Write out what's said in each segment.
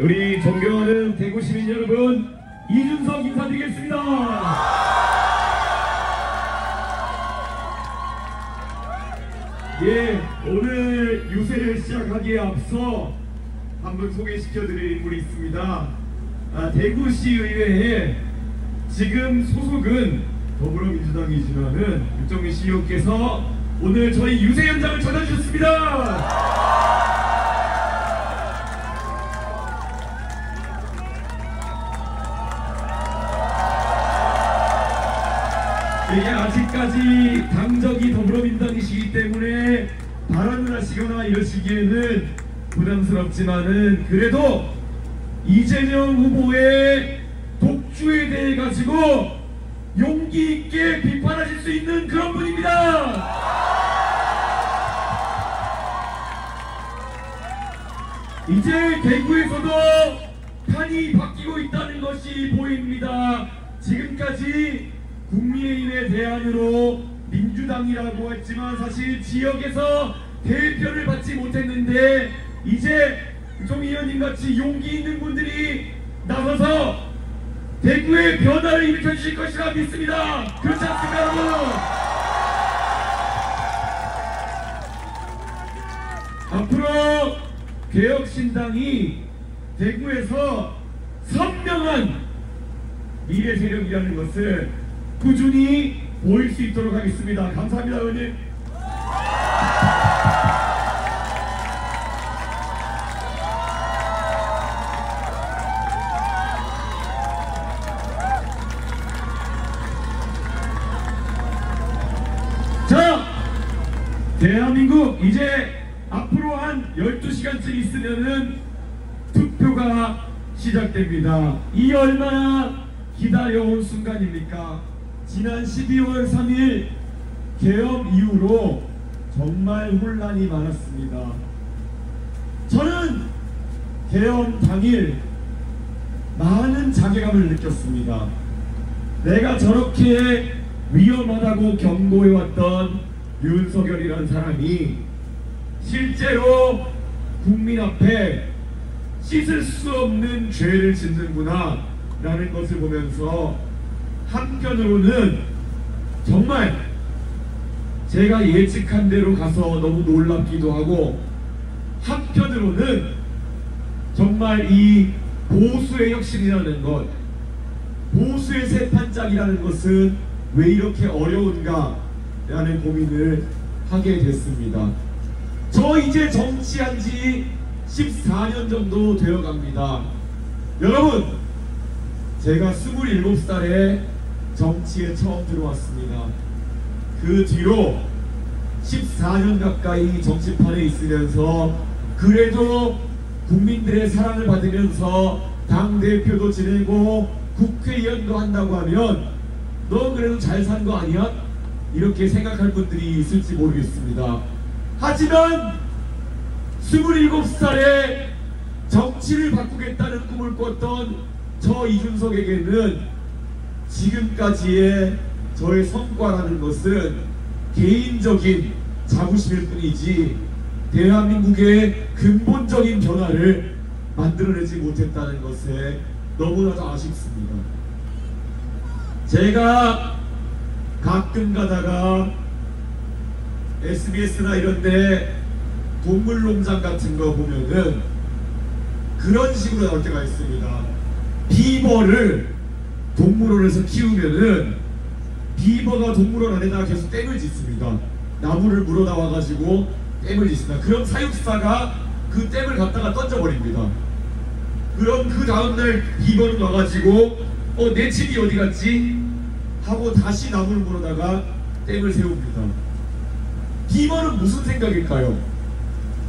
우리 존경하는 대구 시민 여러분, 이준석 인사드리겠습니다. 예, 오늘 유세를 시작하기에 앞서 한번 소개시켜드릴 분이 있습니다. 대구시의회에 지금 소속은 더불어민주당이지만은 윤정민 CEO께서 오늘 저희 유세 현장을 찾아주셨습니다. 이게 아직까지 당적이 더불어민주당이시기 때문에 발언을 하시거나 이러시기에는 부담스럽지만은 그래도 이재명 후보의 독주에 대해 가지고 용기 있게 비판하실 수 있는 그런 분입니다. 이제 대구에서도 판이 바뀌고 있다는 것이 보입니다. 지금까지 국민의힘의 대안으로 민주당이라고 했지만 사실 지역에서 대표를 받지 못했는데 이제 좀 의원님 같이 용기 있는 분들이 나서서 대구의 변화를 일으켜 주실 것이라 믿습니다. 그렇지 않습니까, 여러분? 앞으로 개혁신당이 대구에서 선명한 미래 세력이라는 것을 꾸준히 보일 수 있도록 하겠습니다. 감사합니다, 의원님. 자, 대한민국 이제 앞으로 한 12시간쯤 있으면은 투표가 시작됩니다. 이 얼마나 기다려온 순간입니까? 지난 12월 3일 계엄 이후로 정말 혼란이 많았습니다. 저는 계엄 당일 많은 자괴감을 느꼈습니다. 내가 저렇게 위험하다고 경고해왔던 윤석열이라는 사람이 실제로 국민 앞에 씻을 수 없는 죄를 짓는구나 라는 것을 보면서 한편으로는 정말 제가 예측한 대로 가서 너무 놀랍기도 하고 한편으로는 정말 이 보수의 혁신이라는 것, 보수의 새 판짝이라는 것은 왜 이렇게 어려운가 라는 고민을 하게 됐습니다. 저 이제 정치한 지 14년 정도 되어 갑니다. 여러분, 제가 27살에 정치에 처음 들어왔습니다. 그 뒤로 14년 가까이 정치판에 있으면서 그래도 국민들의 사랑을 받으면서 당대표도 지내고 국회의원도 한다고 하면 너 그래도 잘 산 거 아니야? 이렇게 생각할 분들이 있을지 모르겠습니다. 하지만 27살에 정치를 바꾸겠다는 꿈을 꿨던 저 이준석에게는 지금까지의 저의 성과라는 것은 개인적인 자부심일 뿐이지 대한민국의 근본적인 변화를 만들어내지 못했다는 것에 너무나도 아쉽습니다. 제가 가끔 가다가 SBS나 이런데 동물농장 같은 거 보면은 그런 식으로 나올 때가 있습니다. 비버를 동물원에서 키우면은 비버가 동물원 안에다가 계속 댐을 짓습니다. 나무를 물어 나와가지고 댐을 짓습니다. 그럼 사육사가 그 댐을 갖다가 던져버립니다. 그럼 그 다음날 비버는 와가지고 내 집이 어디 갔지? 하고 다시 나무를 물어다가 댐을 세웁니다. 비버는 무슨 생각일까요?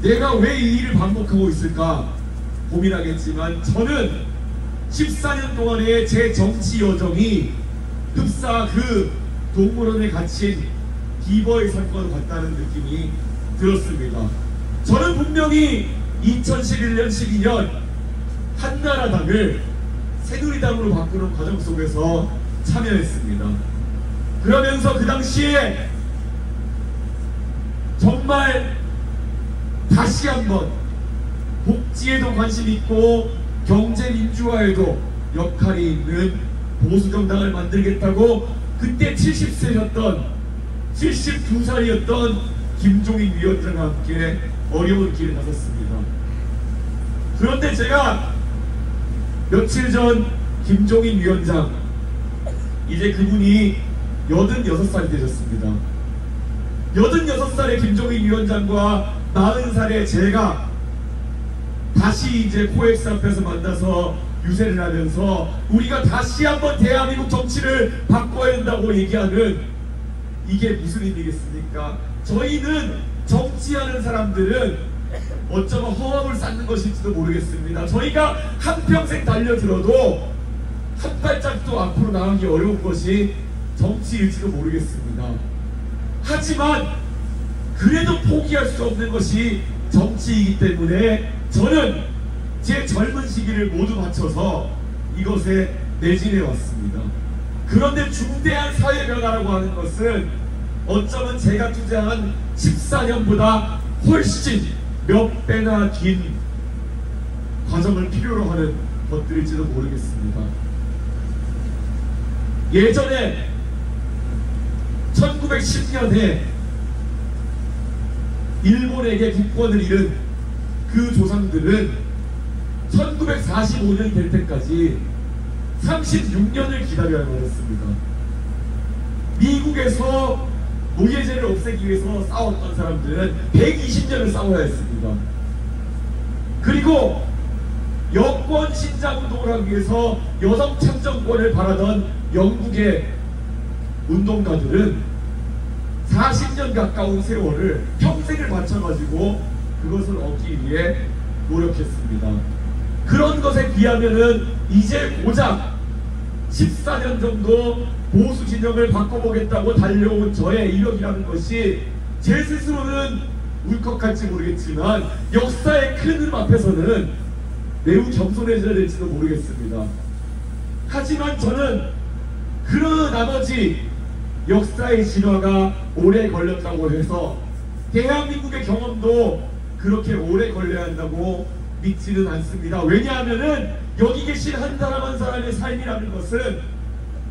내가 왜 이 일을 반복하고 있을까 고민하겠지만 저는 14년 동안의 제 정치 여정이 흡사 그 동물원에 갇힌 비버의 사건과 같다는 느낌이 들었습니다. 저는 분명히 2011년, 12년 한나라당을 새누리당으로 바꾸는 과정 속에서 참여했습니다. 그러면서 그 당시에 정말 다시 한번 복지에도 관심 있고 경제 민주화에도 역할이 있는 보수정당을 만들겠다고 그때 70세였던 72살이었던 김종인 위원장과 함께 어려운 길을 나섰습니다. 그런데 제가 며칠 전 김종인 위원장, 이제 그분이 86살이 되셨습니다. 86살의 김종인 위원장과 40살의 제가 다시 이제 코엑스 앞에서 만나서 유세를 하면서 우리가 다시 한번 대한민국 정치를 바꿔야 된다고 얘기하는, 이게 무슨 의미겠습니까? 저희는 정치하는 사람들은 어쩌면 허업을 쌓는 것일지도 모르겠습니다. 저희가 한평생 달려들어도 한 발짝도 앞으로 나가기 어려운 것이 정치일지도 모르겠습니다. 하지만 그래도 포기할 수 없는 것이 정치이기 때문에 저는 제 젊은 시기를 모두 바쳐서 이것에 매진해 왔습니다. 그런데 중대한 사회 변화라고 하는 것은 어쩌면 제가 투자한 14년보다 훨씬 몇 배나 긴 과정을 필요로 하는 것들일지도 모르겠습니다. 예전에 1910년에 일본에게 국권을 잃은 그 조상들은 1945년이 될 때까지 36년을 기다려야만 했습니다. 미국에서 노예제를 없애기 위해서 싸웠던 사람들은 120년을 싸워야 했습니다. 그리고 여권 신장 운동을 하기 위해서 여성 참정권을 바라던 영국의 운동가들은 40년 가까운 세월을, 평생을 바쳐가지고 그것을 얻기 위해 노력했습니다. 그런 것에 비하면은 이제 고작 14년 정도 보수 진영을 바꿔보겠다고 달려온 저의 이력이라는 것이 제 스스로는 울컥할지 모르겠지만 역사의 큰 흐름 앞에서는 매우 겸손해져야 될지도 모르겠습니다. 하지만 저는 그런 나머지 역사의 진화가 오래 걸렸다고 해서 대한민국의 경험도 그렇게 오래 걸려야 한다고 믿지는 않습니다. 왜냐하면은 여기 계신 한 사람 한 사람의 삶이라는 것은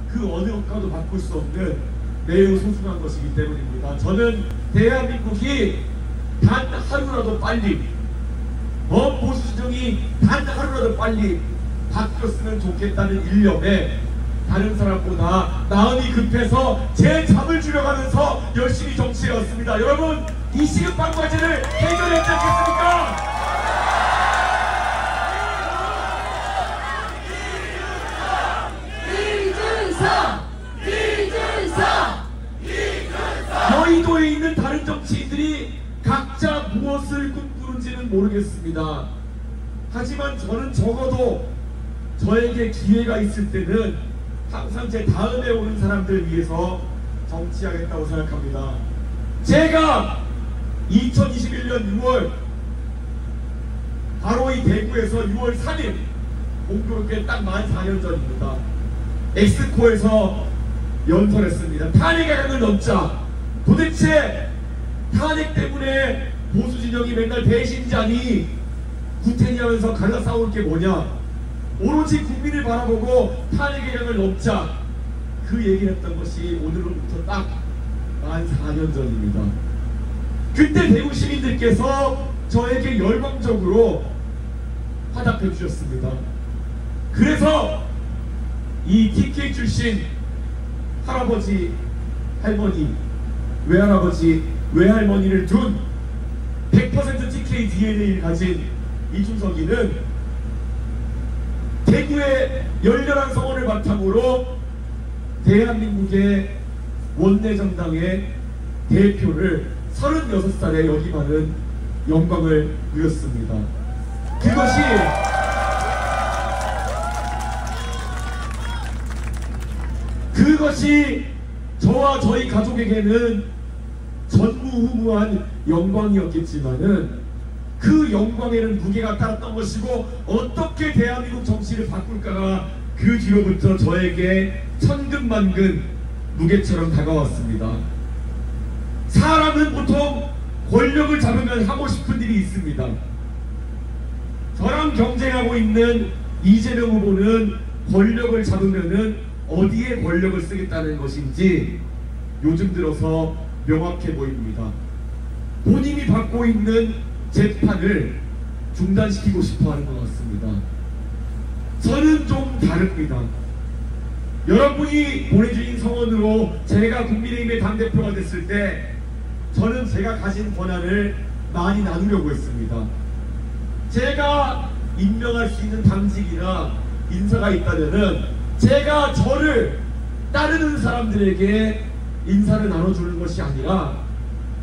그 어느 것과도 바꿀 수 없는 매우 소중한 것이기 때문입니다. 저는 대한민국이 단 하루라도 빨리, 보수 진영이 단 하루라도 빨리 바뀌었으면 좋겠다는 일념에 다른 사람보다 마음이 급해서 제 잠을 줄여가면서 열심히 정치해왔습니다. 여러분, 이 시급방과제를 해결했지 않겠습니까? 여의도에 있는 다른 정치인들이 각자 무엇을 꿈꾸는지는 모르겠습니다. 하지만 저는 적어도 저에게 기회가 있을 때는 항상 제 다음에 오는 사람들 위해서 정치하겠다고 생각합니다. 제가 2021년 6월 바로 이 대구에서 6월 3일 공교롭게 딱 만 4년 전입니다. 엑스코에서 연설했습니다. 탄핵 가강을 넘자. 도대체 탄핵 때문에 보수 진영이 맨날 배신자니 구태냐면서 갈라 싸울 게 뭐냐, 오로지 국민을 바라보고 탄핵 개량을 넘자, 그 얘기를 했던 것이 오늘로부터 딱 만 4년 전입니다. 그때 대구 시민들께서 저에게 열광적으로 화답해 주셨습니다. 그래서 이 TK 출신 할아버지, 할머니, 외할아버지, 외할머니를 둔 100% TK DNA를 가진 이준석이는 대구의 열렬한 성원을 바탕으로 대한민국의 원내정당의 대표를 36살에 역임하는 영광을 누렸습니다. 그것이 저와 저희 가족에게는 전무후무한 영광이었겠지만은 그 영광에는 무게가 따랐던 것이고, 어떻게 대한민국 정치를 바꿀까가 그 뒤로부터 저에게 천근만근 무게처럼 다가왔습니다. 사람은 보통 권력을 잡으면 하고 싶은 일이 있습니다. 저랑 경쟁하고 있는 이재명 후보는 권력을 잡으면은 어디에 권력을 쓰겠다는 것인지 요즘 들어서 명확해 보입니다. 본인이 받고 있는 재판을 중단시키고 싶어 하는 것 같습니다. 저는 좀 다릅니다. 여러분이 보내주신 성원으로 제가 국민의힘의 당대표가 됐을 때 저는 제가 가진 권한을 많이 나누려고 했습니다. 제가 임명할 수 있는 당직이나 인사가 있다면은 제가 저를 따르는 사람들에게 인사를 나눠주는 것이 아니라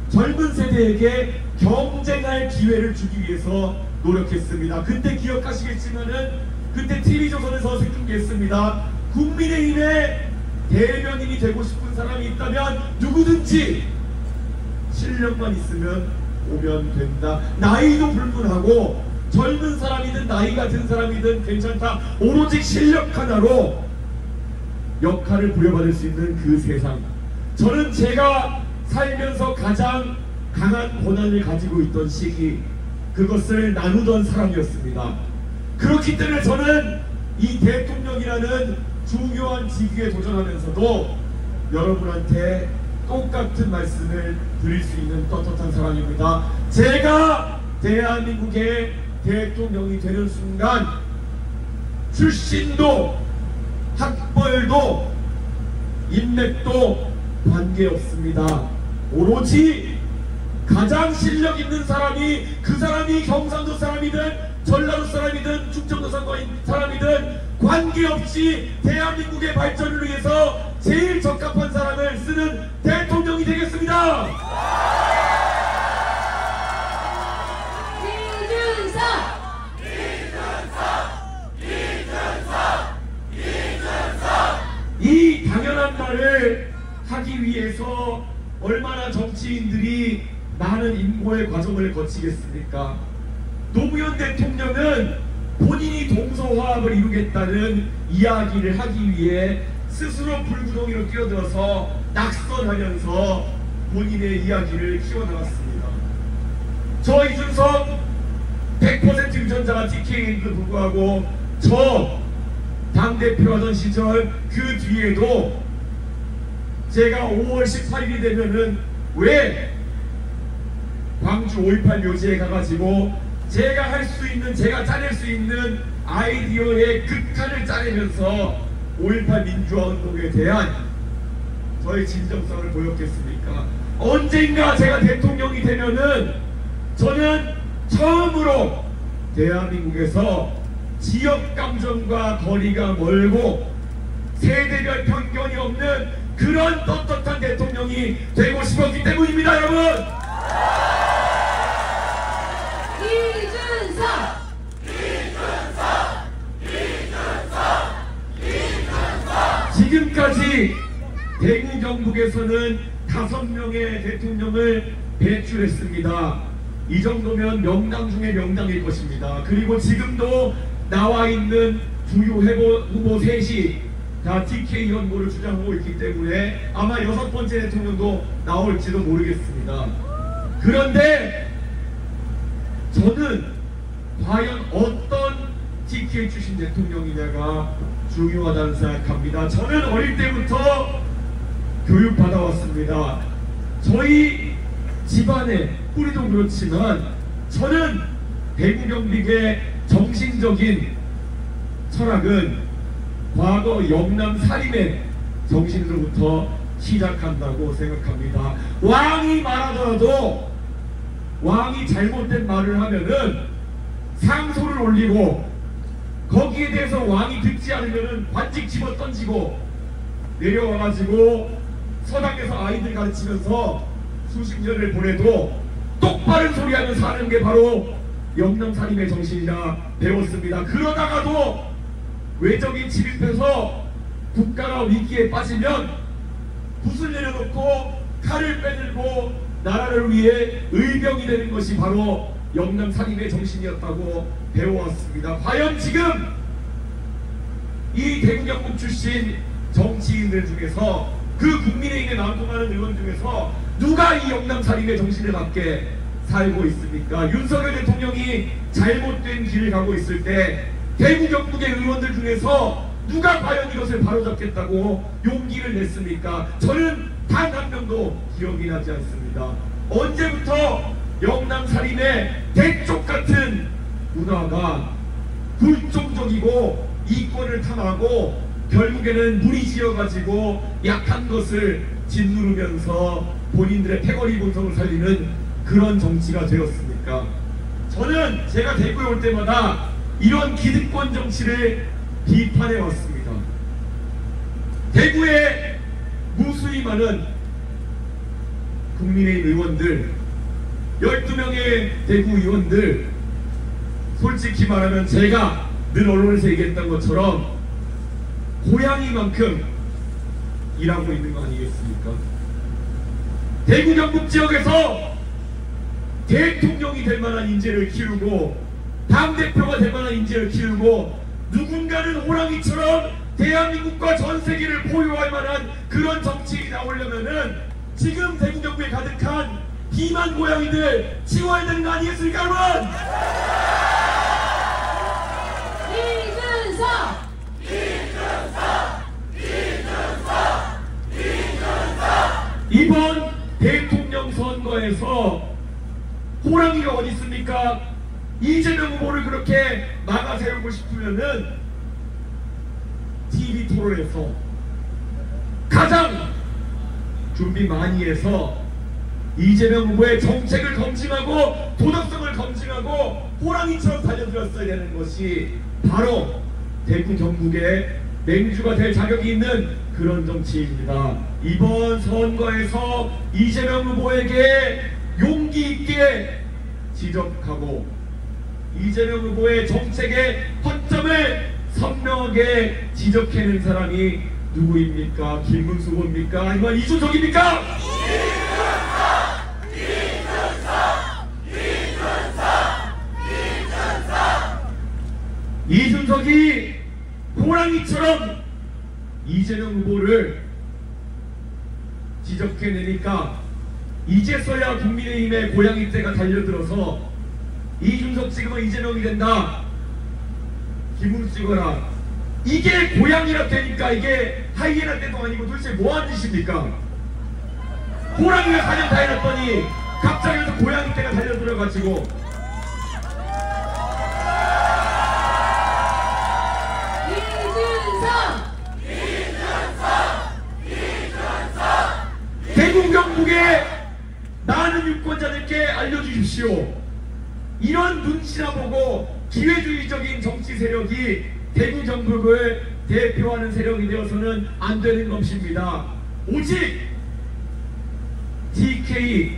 젊은 세대에게 경쟁할 기회를 주기 위해서 노력했습니다. 그때 기억하시겠지만은 그때 TV조선에서 생중계했습니다. 국민의힘의 대변인이 되고 싶은 사람이 있다면 누구든지 실력만 있으면 오면 된다. 나이도 불문하고 젊은 사람이든 나이가 든 사람이든 괜찮다. 오로지 실력 하나로 역할을 부여받을 수 있는 그 세상. 저는 제가 살면서 가장 강한 권한을 가지고 있던 시기, 그것을 나누던 사람이었습니다. 그렇기 때문에 저는 이 대통령이라는 중요한 직위에 도전하면서도 여러분한테 똑같은 말씀을 드릴 수 있는 떳떳한 사람입니다. 제가 대한민국의 대통령이 되는 순간 출신도 학벌도 인맥도 관계없습니다. 오로지 가장 실력 있는 사람이, 그 사람이 경상도 사람이든 전라도 사람이든 충청도 사람이든 관계없이 대한민국의 발전을 위해서 제일 적합한 사람을 쓰는 대통령이 되겠습니다. 이 당연한 말을 하기 위해서 얼마나 정치인들이 많은 인고의 과정을 거치겠습니까? 노무현 대통령은 본인이 동서화합을 이루겠다는 이야기를 하기 위해 스스로 불구덩이로 뛰어들어서 낙선하면서 본인의 이야기를 키워나갔습니다. 저 이준석 100% 유전자가 TK인데도 불구하고 저 당대표 하던 시절 그 뒤에도 제가 5월 18일이 되면은 왜 광주 5.18 묘지에 가가지고 제가 할 수 있는, 제가 짜낼 수 있는 아이디어의 극한을 짜내면서 5.18 민주화 운동에 대한 저의 진정성을 보였겠습니까? 언젠가 제가 대통령이 되면은 저는 처음으로 대한민국에서 지역 감정과 거리가 멀고 세대별 편견이 없는 그런 떳떳한 대통령이 되고 싶었기 때문입니다, 여러분! 지금까지 대구 경북에서는 5명의 대통령을 배출했습니다. 이 정도면 명당 중에 명당일 것입니다. 그리고 지금도 나와 있는 주요 후보 셋이 다 TK 연보를 주장하고 있기 때문에 아마 6번째 대통령도 나올지도 모르겠습니다. 그런데 저는 과연 어떤 TK 출신 대통령이냐가 중요하다는 생각합니다. 저는 어릴 때부터 교육받아왔습니다. 저희 집안의 뿌리도 그렇지만 저는 대구 경북의 정신적인 철학은 과거 영남 살인의 정신으로부터 시작한다고 생각합니다. 왕이 말하더라도 왕이 잘못된 말을 하면은 상소를 올리고 거기에 대해서 왕이 듣지 않으면은 관직 집어 던지고 내려와가지고 서당에서 아이들 가르치면서 수십 년을 보내도 똑바른 소리 하면서 하는 게 바로 영남살인의 정신이라 배웠습니다. 그러다가도 외적인 침입해서 국가가 위기에 빠지면 붓을 내려놓고 칼을 빼들고 나라를 위해 의병이 되는 것이 바로 영남살인의 정신이었다고 배워왔습니다. 과연 지금 이 대구 경북 출신 정치인들 중에서 그 국민의힘에 남동하는 의원 중에서 누가 이 영남살인의 정신을 갖게 살고 있습니까? 윤석열 대통령이 잘못된 길을 가고 있을 때 대구 경북의 의원들 중에서 누가 과연 이것을 바로잡겠다고 용기를 냈습니까? 저는 단 한 명도 기억이 나지 않습니다. 언제부터 영남살인의 대쪽 같은 문화가 굴종적이고 이권을 탐하고 결국에는 무리지어가지고 약한 것을 짓누르면서 본인들의 패거리 본성을 살리는 그런 정치가 되었습니까? 저는 제가 대구에 올 때마다 이런 기득권 정치를 비판해 왔습니다. 대구에 무수히 많은 국민의힘 의원들, 12명의 대구 의원들, 솔직히 말하면 제가 늘 언론에서 얘기했던 것처럼 고양이만큼 일하고 있는 거 아니겠습니까? 대구 경북 지역에서 대통령이 될 만한 인재를 키우고 당대표가 될 만한 인재를 키우고 누군가는 호랑이처럼 대한민국과 전세계를 포효할 만한 그런 정치인이 나오려면은 지금 대구 경북에 가득한 비만 고양이들 치워야 되는 거 아니겠습니까, 여러분? 이번 대통령 선거에서 호랑이가 어디 있습니까? 이재명 후보를 그렇게 막아 세우고 싶으면은 TV 토론에서 가장 준비 많이 해서 이재명 후보의 정책을 검증하고 도덕성을 검증하고 호랑이처럼 달려들었어야 되는 것이 바로 대구 경북의 맹주가 될 자격이 있는 그런 정치입니다. 이번 선거에서 이재명 후보에게 용기 있게 지적하고 이재명 후보의 정책의 허점을 선명하게 지적해낸 사람이 누구입니까? 김문수 후보입니까? 아니면 이준석입니까? 이준석이 호랑이처럼 이재명 후보를 지적해내니까 이제서야 국민의힘의 고양이 떼가 달려들어서 이준석 찍으면 이재명이 된다, 김문수 찍어라, 이게 고양이라 되니까 이게 하이에나 떼도 아니고 도대체 뭐하는 짓입니까? 호랑이가 4년 다 해놨더니 갑자기 또 고양이 떼가 달려들어가지고 대구 경북의 많은 유권자들께 알려주십시오. 이런 눈치나 보고 기회주의적인 정치 세력이 대구 경북을 대표하는 세력이 되어서는 안 되는 것입니다. 오직 TK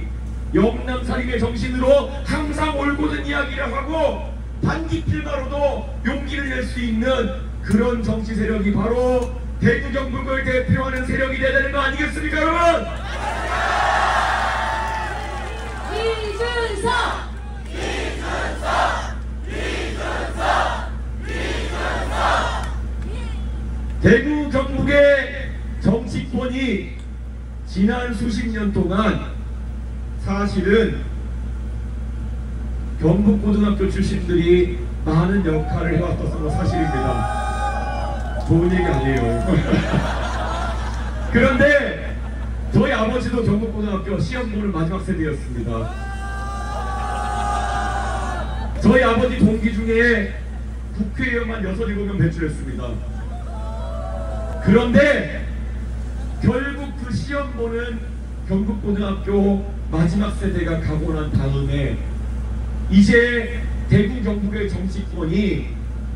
영남살인의 정신으로 항상 옳고든 이야기를 하고 반기필마로도 용기를 낼 수 있는 그런 정치 세력이 바로 대구 경북을 대표하는 세력이 되야 되는 거 아니겠습니까, 여러분? 이준석! 대구 경북의 정치권이 지난 수십 년 동안 사실은 경북고등학교 출신들이 많은 역할을 해왔던 건 사실입니다. 좋은 얘기 아니에요. 그런데 저희 아버지도 경북고등학교 시험 보는 마지막 세대였습니다. 저희 아버지 동기 중에 국회의원만 6-7명 배출했습니다. 그런데 결국 그 시험 보는 경북고등학교 마지막 세대가 가고 난 다음에 이제 대구 경북의 정치권이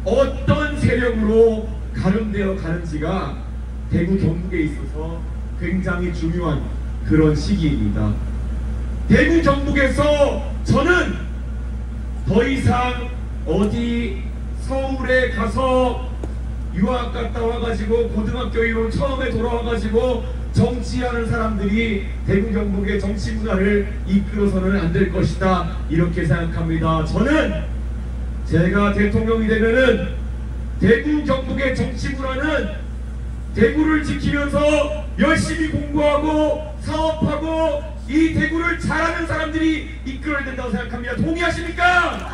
어떤 세력으로 가름되어 가는지가 대구 경북에 있어서 굉장히 중요한 그런 시기입니다. 대구 경북에서 저는 더 이상 어디 서울에 가서 유학 갔다 와가지고 고등학교 이후 처음에 돌아와가지고 정치하는 사람들이 대구 경북의 정치 문화를 이끌어서는 안 될 것이다, 이렇게 생각합니다. 저는 제가 대통령이 되면은 대구 경북의 정치 문화는 대구를 지키면서 열심히 공부하고 사업하고 이 대구를 잘하는 사람들이 이끌어야 된다고 생각합니다. 동의하십니까?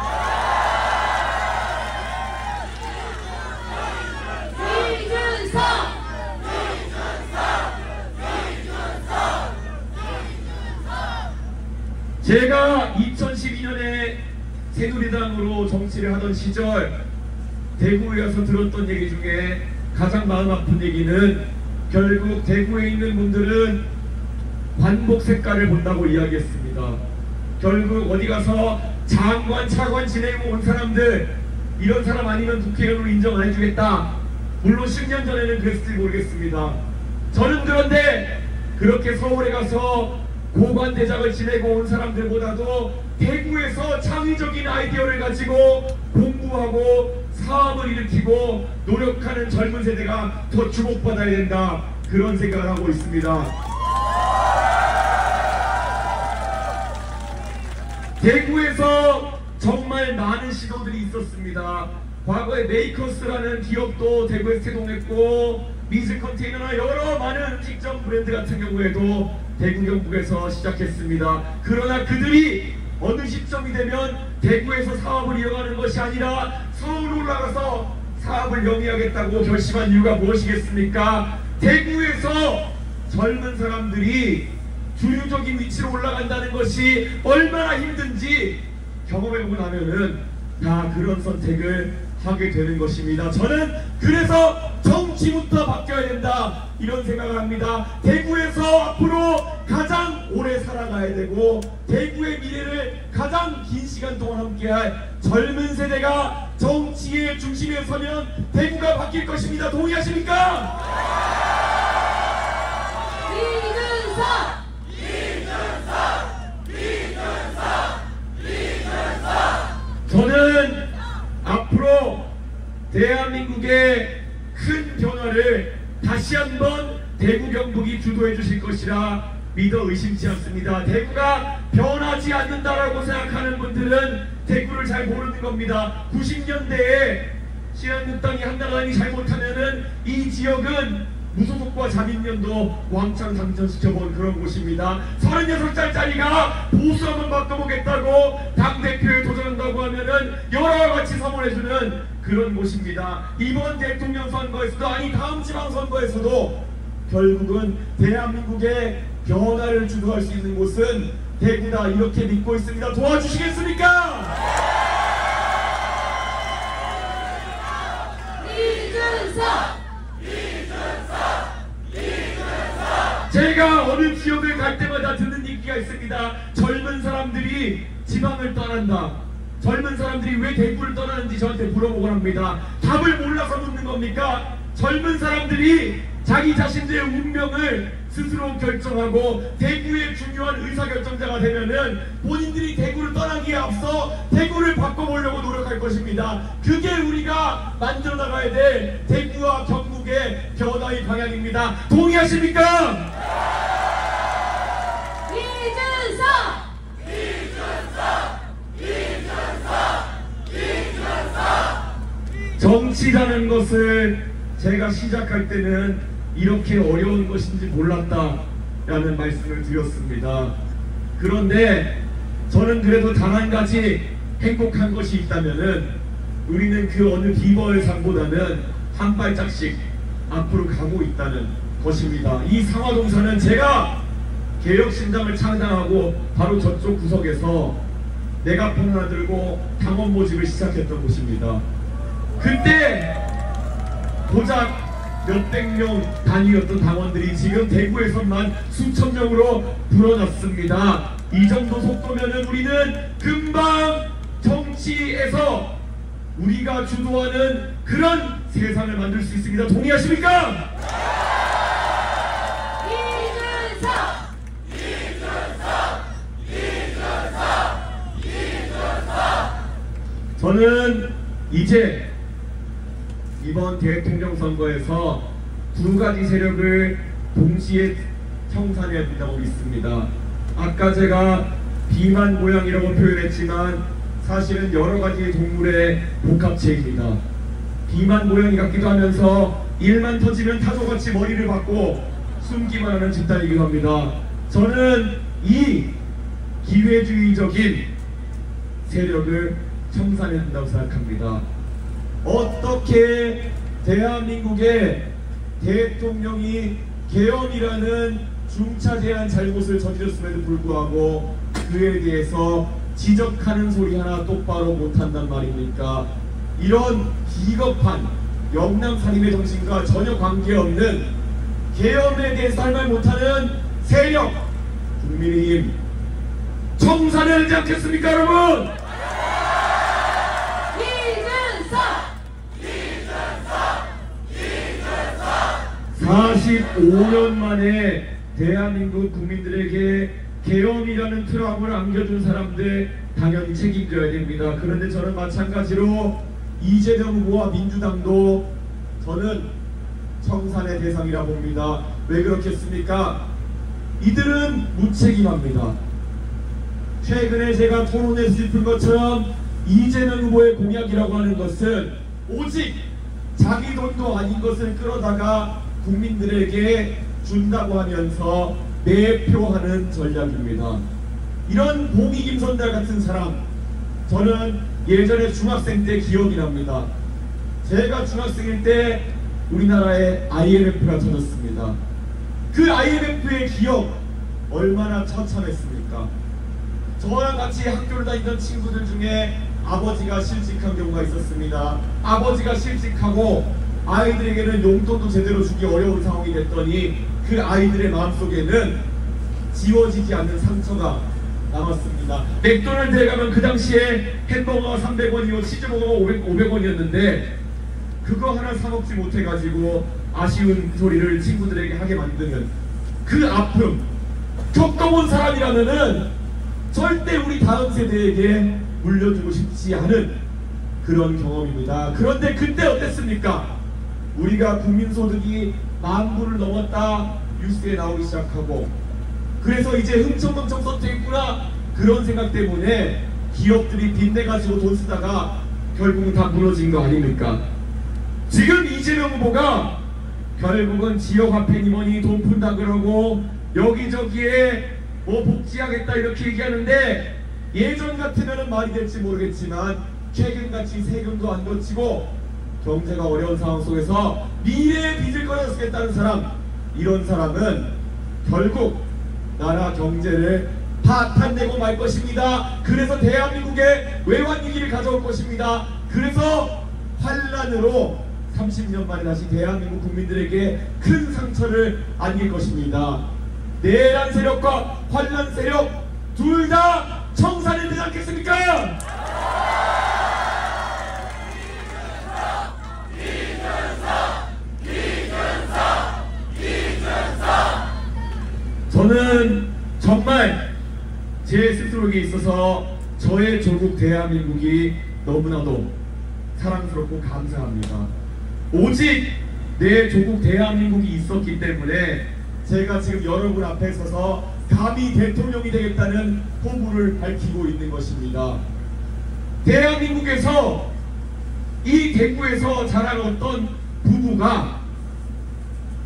제가 2012년에 새누리당으로 정치를 하던 시절 대구에 와서 들었던 얘기 중에 가장 마음 아픈 얘기는 결국 대구에 있는 분들은 관복 색깔을 본다고 이야기했습니다. 결국 어디 가서 장관, 차관 지내고 온 사람들, 이런 사람 아니면 국회의원으로 인정 안 해주겠다. 물론 10년 전에는 그랬을지 모르겠습니다. 저는 그런데 그렇게 서울에 가서 고관대장을 지내고 온 사람들보다도 대구에서 창의적인 아이디어를 가지고 공부하고 사업을 일으키고 노력하는 젊은 세대가 더 주목받아야 된다, 그런 생각을 하고 있습니다. 대구에서 정말 많은 시도들이 있었습니다. 과거에 메이커스라는 기업도 대구에 세동했고, 미즈 컨테이너나 여러 많은 음식점 브랜드 같은 경우에도 대구 경북에서 시작했습니다. 그러나 그들이 어느 시점이 되면 대구에서 사업을 이어가는 것이 아니라 서울 올라가서 사업을 영위하겠다고 결심한 이유가 무엇이겠습니까? 대구에서 젊은 사람들이 주류적인 위치로 올라간다는 것이 얼마나 힘든지 경험해보고 나면은 다 그런 선택을 하게 되는 것입니다. 저는 그래서 정치부터 바뀌어야 된다, 이런 생각을 합니다. 대구에서 앞으로 가장 오래 살아가야 되고 대구의 미래를 가장 긴 시간 동안 함께할 젊은 세대가 정치의 중심에 서면 대구가 바뀔 것입니다. 동의하십니까? 저는 앞으로 대한민국의 큰 변화를 다시 한번 대구 경북이 주도해 주실 것이라 믿어 의심치 않습니다. 대구가 변하지 않는다라고 생각하는 분들은 대구를 잘 모르는 겁니다. 90년대에 신한국당이 한나라당이 잘못하면은 이 지역은 무소속과 자민련도 왕창 당선시켜본 그런 곳입니다. 36살짜리가 보수 한번 바꿔보겠다고 당대표에 도전한다고 하면은 여러 가지 성원해주는 그런 곳입니다. 이번 대통령 선거에서도, 아니 다음 지방선거에서도 결국은 대한민국의 변화를 주도할 수 있는 곳은 대구다, 이렇게 믿고 있습니다. 도와주시겠습니까? 제가 어느 지역을 갈 때마다 듣는 얘기가 있습니다. 젊은 사람들이 지방을 떠난다. 젊은 사람들이 왜 대구를 떠나는지 저한테 물어보곤 합니다. 답을 몰라서 묻는 겁니까? 젊은 사람들이 자기 자신들의 운명을 스스로 결정하고 대구의 중요한 의사결정자가 되면은 본인들이 대구를 떠나기에 앞서 대구를 바꿔보려고 노력할 것입니다. 그게 우리가 만들어 나가야 될 대구와 경북의 변화의 방향입니다. 동의하십니까? 정치라는 것을 제가 시작할 때는 이렇게 어려운 것인지 몰랐다라는 말씀을 드렸습니다. 그런데 저는 그래도 단 한 가지 행복한 것이 있다면은 우리는 그 어느 비버의 상보다는 한 발짝씩 앞으로 가고 있다는 것입니다. 이 상화동사는 제가 개혁신당을 창당하고 바로 저쪽 구석에서 메가폰 하나 들고 당원 모집을 시작했던 곳입니다. 그때 고작 몇백 명 단위였던 당원들이 지금 대구에서만 수천 명으로 불어났습니다. 이 정도 속도면은 우리는 금방 정치에서 우리가 주도하는 그런 세상을 만들 수 있습니다. 동의하십니까? 저는 이제 이번 대통령 선거에서 두 가지 세력을 동시에 청산해야 된다고 믿습니다. 아까 제가 비만 모양이라고 표현했지만 사실은 여러 가지 동물의 복합체입니다. 비만 모양이 같기도 하면서 일만 터지면 타조같이 머리를 박고 숨기만 하는 집단이기도 합니다. 저는 이 기회주의적인 세력을 청산해야 된다고 생각합니다. 어떻게 대한민국의 대통령이 계엄이라는 중차대한 잘못을 저질렀음에도 불구하고 그에 대해서 지적하는 소리 하나 똑바로 못한단 말입니까? 이런 비겁한 영남살인의 정신과 전혀 관계없는 계엄에 대해서 할 말 못하는 세력 국민의힘 청산해야 되지 않겠습니까, 여러분? 45년 만에 대한민국 국민들에게 계엄이라는 트라우마를 안겨준 사람들 당연히 책임져야 됩니다. 그런데 저는 마찬가지로 이재명 후보와 민주당도 저는 청산의 대상이라 봅니다. 왜 그렇겠습니까? 이들은 무책임합니다. 최근에 제가 토론에서 짚은 것처럼 이재명 후보의 공약이라고 하는 것은 오직 자기 돈도 아닌 것을 끌어다가 국민들에게 준다고 하면서 매표하는 전략입니다. 이런 봉이 김선달 같은 사람, 저는 예전에 중학생 때 기억이 납니다. 제가 중학생일 때 우리나라에 IMF가 터졌습니다. 그 IMF의 기억 얼마나 처참했습니까? 저랑 같이 학교를 다니던 친구들 중에 아버지가 실직한 경우가 있었습니다. 아버지가 실직하고 아이들에게는 용돈도 제대로 주기 어려운 상황이 됐더니 그 아이들의 마음속에는 지워지지 않는 상처가 남았습니다. 맥도날드에 가면 그 당시에 햄버거가 300원이고 치즈버거가 500원이었는데 그거 하나 사 먹지 못해가지고 아쉬운 소리를 친구들에게 하게 만드는 그 아픔, 겪어본 사람이라면은 절대 우리 다음 세대에게 물려주고 싶지 않은 그런 경험입니다. 그런데 그때 어땠습니까? 우리가 국민소득이 10,000불을 넘었다 뉴스에 나오기 시작하고, 그래서 이제 흥청망청 썼겠구나 그런 생각 때문에 기업들이 빚내가지고 돈 쓰다가 결국은 다 무너진 거 아닙니까? 지금 이재명 후보가 결국은 지역화폐니 뭐니 돈 푼다 그러고 여기저기에 뭐 복지하겠다 이렇게 얘기하는데, 예전 같으면 말이 될지 모르겠지만 최근같이 세금도 안 거치고 경제가 어려운 상황 속에서 미래의 빚을 꺼내쓰겠다는 사람, 이런 사람은 결국 나라 경제를 파탄내고 말 것입니다. 그래서 대한민국에 외환위기를 가져올 것입니다. 그래서 환란으로 30년 만에 다시 대한민국 국민들에게 큰 상처를 안길 것입니다. 내란 세력과 환란 세력 둘 다 청산해야 되지 않겠습니까? 저는 정말 제 스스로에게 있어서 저의 조국 대한민국이 너무나도 사랑스럽고 감사합니다. 오직 내 조국 대한민국이 있었기 때문에 제가 지금 여러분 앞에 서서 감히 대통령이 되겠다는 포부를 밝히고 있는 것입니다. 대한민국에서 이 대구에서 자란 어떤 부부가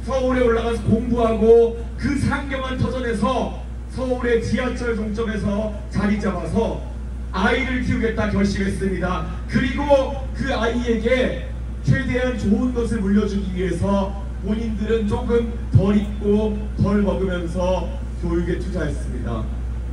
서울에 올라가서 공부하고 그 상경한 터전에서 서울의 지하철 종점에서 자리 잡아서 아이를 키우겠다 결심했습니다. 그리고 그 아이에게 최대한 좋은 것을 물려주기 위해서 본인들은 조금 덜 입고 덜 먹으면서 교육에 투자했습니다.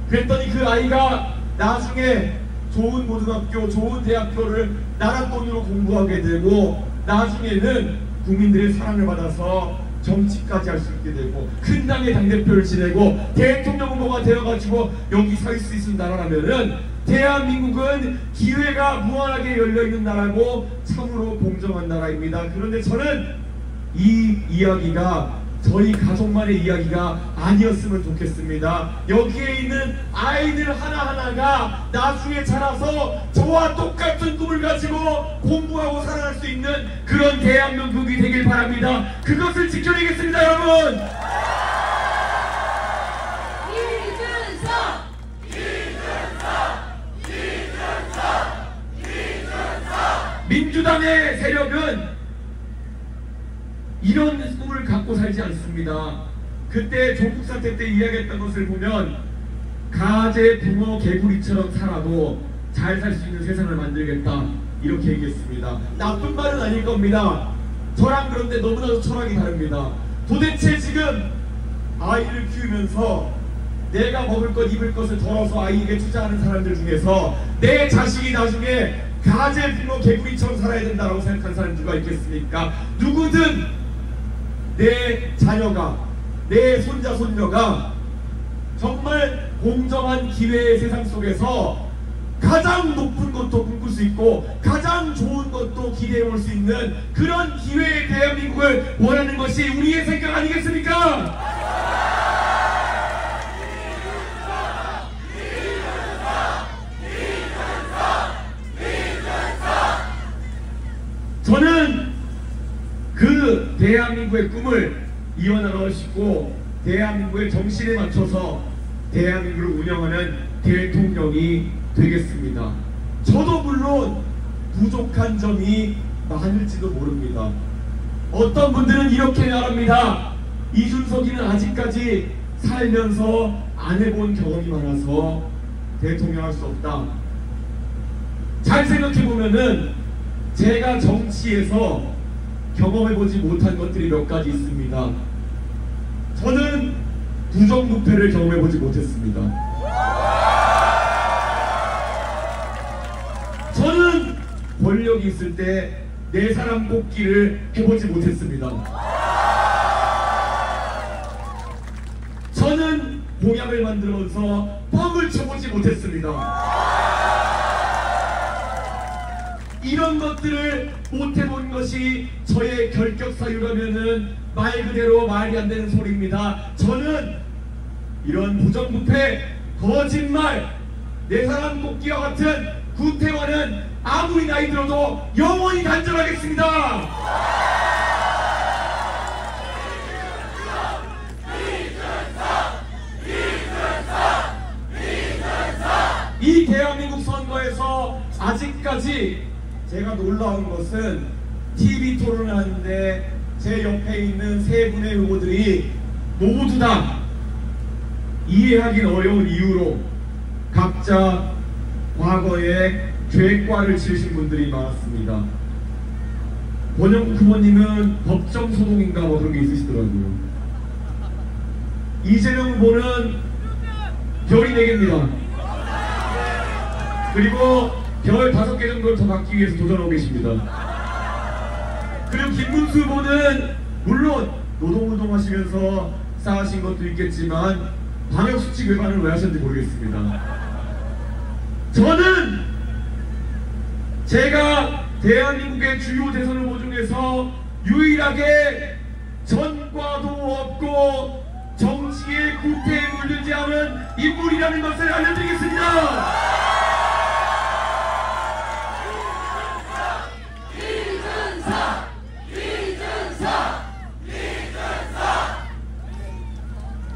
그랬더니 그 아이가 나중에 좋은 고등학교, 좋은 대학교를 나라 돈으로 공부하게 되고 나중에는 국민들의 사랑을 받아서 정치까지 할 수 있게 되고 큰 당의 당대표를 지내고 대통령 후보가 되어가지고 여기 서 있을 수 있는 나라라면은 대한민국은 기회가 무한하게 열려있는 나라고 참으로 공정한 나라입니다. 그런데 저는 이 이야기가 저희 가족만의 이야기가 아니었으면 좋겠습니다. 여기에 있는 아이들 하나하나가 나중에 자라서 저와 똑같은 꿈을 가지고 공부하고 살아갈 수 있는 그런 대한민국이 되길 바랍니다. 그것을 지켜내겠습니다, 여러분! 민주당의 세력은 이런 꿈을 갖고 살지 않습니다. 그때 조국 사태 때 이야기했던 것을 보면 가재, 붕어, 개구리처럼 살아도 잘 살 수 있는 세상을 만들겠다 이렇게 얘기했습니다. 나쁜 말은 아닐 겁니다. 저랑 그런데 너무나도 철학이 다릅니다. 도대체 지금 아이를 키우면서 내가 먹을 것 입을 것을 덜어서 아이에게 투자하는 사람들 중에서 내 자식이 나중에 가재 붕어 개구리처럼 살아야 된다고 생각하는 사람 누가 있겠습니까? 누구든 내 자녀가, 내 손자 손녀가 정말 공정한 기회의 세상 속에서 가장 높은 것도 꿈꿀 수 있고 가장 좋은 것도 기대해 볼 수 있는 그런 기회의 대한민국을 원하는 것이 우리의 생각 아니겠습니까? 저는 그 대한민국의 꿈을 이어나가고 싶고 대한민국의 정신에 맞춰서 대한민국을 운영하는 대통령이 되겠습니다. 저도 물론 부족한 점이 많을지도 모릅니다. 어떤 분들은 이렇게 말합니다. 이준석이는 아직까지 살면서 안 해본 경험이 많아서 대통령 할 수 없다. 잘 생각해보면은 제가 정치에서 경험해보지 못한 것들이 몇 가지 있습니다. 저는 부정부패를 경험해보지 못했습니다. 저는 권력이 있을 때 내 사람 뽑기를 해보지 못했습니다. 저는 공약을 만들어서 뻥을 쳐보지 못했습니다. 이런 것들을 못해본 것이 저의 결격사유라면은 말 그대로 말이 안 되는 소리입니다. 저는 이런 부정부패, 거짓말, 내 사람 뽑기와 같은 구태와는 아무리 나이 들어도 영원히 단절하겠습니다. 이 대한민국 선거에서 아직까지 제가 놀라운 것은 TV 토론을 하는데 제 옆에 있는 세 분의 후보들이 모두 다 이해하기 어려운 이유로 각자 과거에 죄과를 지으신 분들이 많았습니다. 권영국 후보님은 법정 소동인가 뭐 그런 게 있으시더라고요. 이재명 후보는 별이 4개입니다. 그리고 별 5개 정도를 더 받기 위해서 도전하고 계십니다. 그리고 김문수 후보는 물론 노동운동 하시면서 쌓으신 것도 있겠지만 방역수칙 위반을 왜 하셨는지 모르겠습니다. 저는 제가 대한민국의 주요 대선 후보 중에서 유일하게 전과도 없고 정치의 구태에 물들지 않은 인물이라는 것을 알려드리겠습니다.